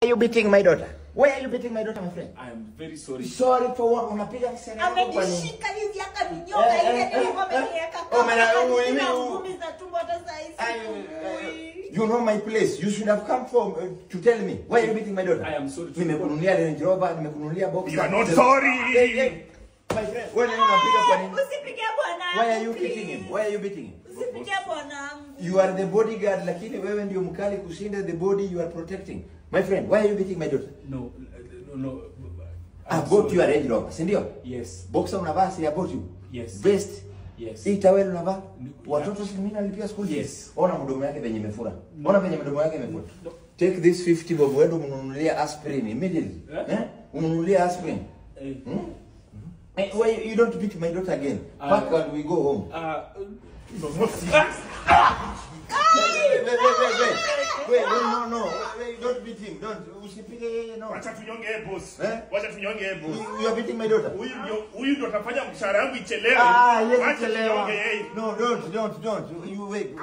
Are you beating my daughter? Why are you beating my daughter, my friend? I am very sorry. Sorry for what? Unapiga msichana wako kwa nini? Amejishika hizi akaninyoka ile nilikuwa ameniweka kama. You know my place. You should have come for to tell me. Why are you beating my daughter? I am sorry. Nimekununulia Range Rover, nimekununulia boxer. You are not sorry. Hey. My friend, wewe unapiga kwa nini? Usipige bwana. Why are you beating him? Why are you beating him? Usipige bwana. You are the bodyguard, lakini wewe ndio mkali kushinda the body you are protecting. My friend, why are you beating my daughter? No. I bought you a Range Rover, si ndio? Yes. Boxer unavaa, si I bought you. Yes. Vest. Yes. Hii tawel unavaa? Watoto si mimi nalipia school fees. Yes. Ona mdomo yake venye imefura. Ona venye mdomo yake imefura. Take this 50 bob wewe ununulia aspirin immediately. Ununulia aspirin. Why you don't beat my daughter again? Pack and we go home. No, not serious. Wait, no. Wait, don't beat him. Don't. Usipige yeye, no. Wacha tunyonge boss. Eh? Wacha tunyonge boss. You are beating my daughter. Huyu ndio atafanya mshahara wangu ichelewe. Yes, Wacha ichelewe. tunyonge yeye. No, don't. You wait.